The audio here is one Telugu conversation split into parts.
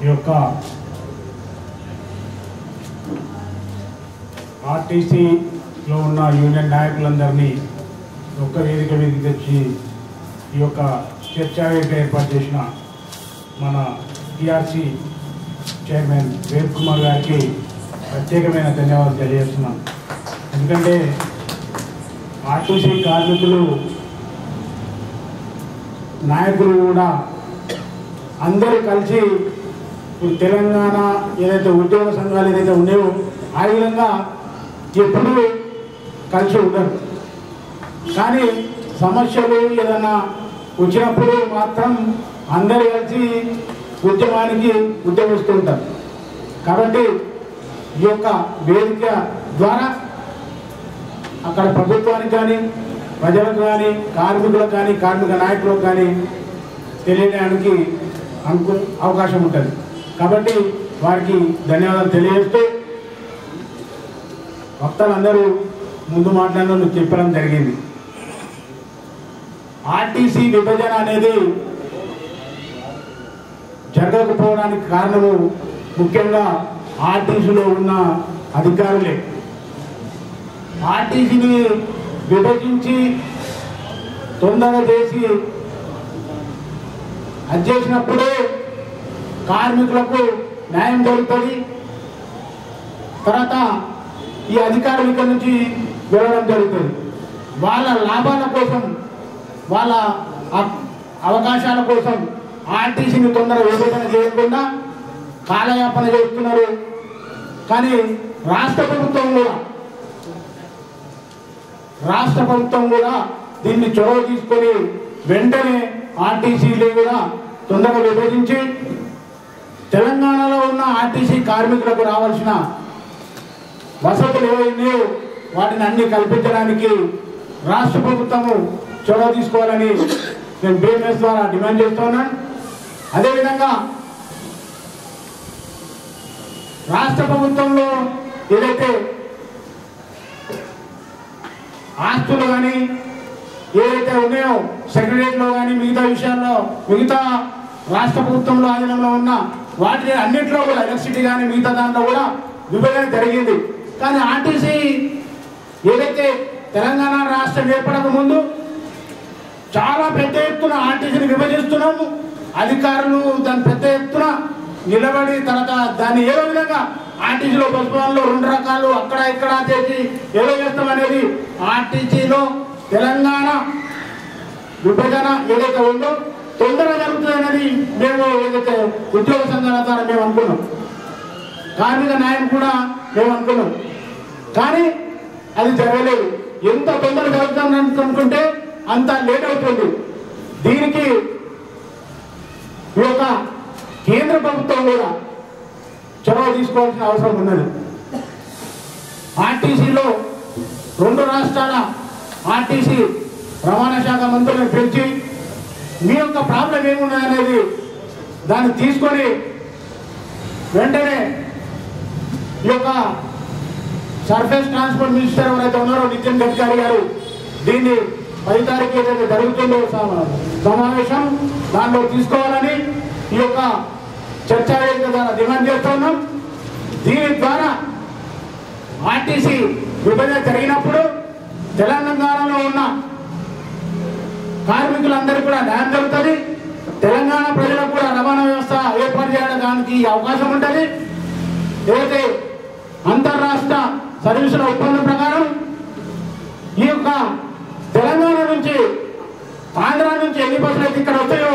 ఈ యొక్క ఆర్టీసీలో ఉన్న యూనియన్ నాయకులందరినీ ఒక్క వేదిక మీదకి తెచ్చి ఈ యొక్క చర్చా వేదిక ఏర్పాటు చేసిన మన టీఆర్సీ చైర్మన్ వేద్ కుమార్ గారికి ప్రత్యేకమైన ధన్యవాదాలు తెలియజేస్తున్నాం. ఎందుకంటే ఆర్టీసీ కార్మికులు నాయకులు కూడా అందరూ కలిసి ఇప్పుడు తెలంగాణ ఏదైతే ఉద్యోగ సంఘాలు ఏదైతే ఉన్నాయో ఆ విధంగా ఎప్పుడూ కలిసి ఉండరు. కానీ సమస్యలు ఏదైనా వచ్చినప్పుడు మాత్రం అందరూ కలిసి ఉద్యమానికి ఉద్యమిస్తూ ఉంటారు. కాబట్టి ఈ యొక్క వేదిక ద్వారా అక్కడ ప్రభుత్వానికి కానీ ప్రజలకు కానీ కార్మికులకు కానీ కార్మిక నాయకులకు కానీ తెలియడానికి అవకాశం ఉంటుంది. కాబట్టి వారికి ధన్యవాదాలు తెలియజేస్తూ వక్తలందరూ ముందు మాట్లాడడం చెప్పడం జరిగింది. ఆర్టీసీ విభజన అనేది జరగకపోవడానికి కారణము ముఖ్యంగా ఆర్టీసీలో ఉన్న అధికారులే. ఆర్టీసీని విభజించి తొందరగా చేసి అది చేసినప్పుడే కార్మికులకు న్యాయం జరుగుతుంది. తర్వాత ఈ అధికారుల ఇక్కడ నుంచి వెళ్ళడం జరుగుతుంది. వాళ్ళ లాభాల కోసం వాళ్ళ అవకాశాల కోసం ఆర్టీసీని తొందరగా విభజన చేయకుండా కాలయాపన చేస్తున్నారు. కానీ రాష్ట్ర ప్రభుత్వం కూడా దీన్ని చొరవ తీసుకొని వెంటనే ఆర్టీసీలు కూడా తొందరగా విభజించి తెలంగాణలో ఉన్న ఆర్టీసీ కార్మికులకు రావాల్సిన వసతులు ఏవైనాయో వాటిని అన్ని కల్పించడానికి రాష్ట్ర ప్రభుత్వము చొరవ తీసుకోవాలని నేను బిఎంఎస్ ద్వారా డిమాండ్ చేస్తున్నాను. అదేవిధంగా రాష్ట్ర ప్రభుత్వంలో ఏదైతే ఆస్తులు కానీ ఏదైతే ఉన్నాయో సెక్రటరియట్లో కానీ మిగతా విషయాల్లో మిగతా రాష్ట్ర ప్రభుత్వంలో ఆధీనంలో ఉన్న వాటి అన్నింటిలో కూడా ఎలక్ట్రిసిటీ కానీ మిగతా దాంట్లో కూడా విభజన జరిగింది. కానీ ఆర్టీసీ ఏదైతే తెలంగాణ రాష్ట్రం ఏర్పడక ముందు చాలా పెద్ద ఎత్తున ఆర్టీసీని విభజిస్తున్నాము. అధికారులు దాని పెద్ద ఎత్తున నిలబడి తర్వాత దాన్ని ఏదో విధంగా ఆర్టీసీలో బస్సులో 2 రకాలు అక్కడ ఇక్కడ చేసి ఏదో చేస్తాం అనేది ఆర్టీసీలో తెలంగాణ విభజన ఏదైతే ఉందో తొందరగా జరుగుతుంది అనేది మేము ఏదైతే ఉద్యోగ సంఘాల ద్వారా మేము అనుకున్నాం, కార్మిక న్యాయం కూడా మేము అనుకున్నాం. కానీ అది జరగలేదు. ఎంత తొందరగా జరుగుతుంది అనుకుంటే అంత లేట్ అవుతుంది. దీనికి ఈ యొక్క కేంద్ర ప్రభుత్వం కూడా చొరవ తీసుకోవాల్సిన అవసరం ఉన్నది. ఆర్టీసీలో 2 రాష్ట్రాల ఆర్టీసీ రవాణా శాఖ మంత్రులను పిలిచి మీ యొక్క ప్రాబ్లం ఏమున్నదనేది దాన్ని తీసుకొని వెంటనే ఈ యొక్క సర్ఫేస్ ట్రాన్స్పోర్ట్ మినిస్టర్ ఎవరైతే ఉన్నారో నితిన్ గడ్కరీ గారు దీన్ని 10 తారీఖు ఏదైతే జరుగుతుందో సమావేశం దానిలో తీసుకోవాలని ఈ యొక్క చర్చా వేదిక ద్వారా డిమాండ్ చేస్తున్నాం. దీని ద్వారా ఆర్టీసీ విభజన జరిగినప్పుడు తెలంగాణలో ఉన్న కార్మికులందరికీ కూడా న్యాయం జరుగుతుంది. తెలంగాణ ప్రజలకు కూడా రవాణా వ్యవస్థ ఏర్పాటు చేయడానికి అవకాశం ఉంటుంది. ఏదైతే అంతర్రాష్ట్ర సర్వీసుల ఒప్పందం ప్రకారం ఈ యొక్క తెలంగాణ నుంచి ఆంధ్ర నుంచి ఎన్ని బస్సులు అయితే ఇక్కడ వస్తాయో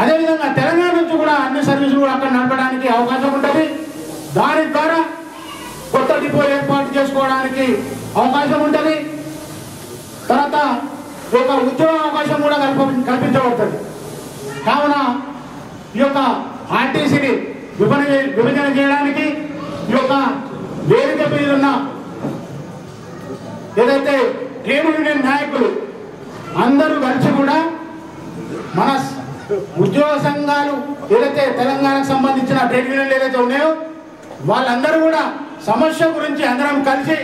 అదేవిధంగా తెలంగాణ నుంచి కూడా అన్ని సర్వీసులు కూడా అక్కడ నడపడానికి అవకాశం ఉంటుంది. దాని ద్వారా కొత్త డిపో ఏర్పాటు చేసుకోవడానికి అవకాశం ఉంటుంది. తర్వాత ఒక ఉద్యోగ అవకాశం కూడా కల్పించబడుతుంది. కావున ఈ యొక్క ఆర్టీసీని విభజన చేయడానికి ఈ యొక్క వేదిక మీద ఉన్న ఏదైతే ట్రేడ్ యూనియన్ నాయకులు అందరూ కలిసి కూడా మన ఉద్యోగ సంఘాలు ఏదైతే తెలంగాణకు సంబంధించిన ట్రేడ్ యూనియన్లు ఏదైతే ఉన్నాయో వాళ్ళందరూ కూడా సమస్య గురించి అందరం కలిసి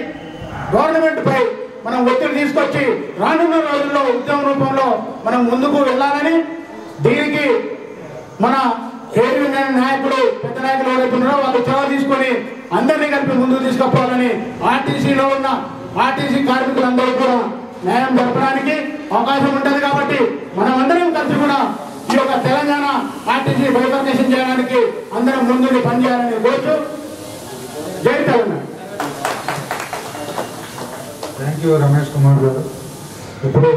గవర్నమెంట్ పై మనం ఒత్తిడి తీసుకొచ్చి రానున్న రోజుల్లో ఉద్యమ రూపంలో మనం ముందుకు వెళ్ళాలని దీనికి మన ట్రేడ్ యూనియన్ నాయకుడు పెద్ద నాయకులు ఎవరైతే ఉన్నారో వాళ్ళు చొరవ తీసుకొని అందరినీ కలిపి ముందుకు తీసుకుపోవాలని ఆర్టీసీలో ఉన్న ఆర్టీసీ కార్మికులందరూ కూడా న్యాయం జరపడానికి అవకాశం ఉంటుంది కాబట్టి మనం అందరం కలిసి కూడా ఈ యొక్క తెలంగాణ ఆర్టీసీ బైఫర్కేషన్ చేయడానికి అందరం ముందుకు పనిచేయాలని కోరుతూ జై తెలంగాణ. థ్యాంక్ యూ రమేష్ కుమార్ గారు. ఇప్పుడు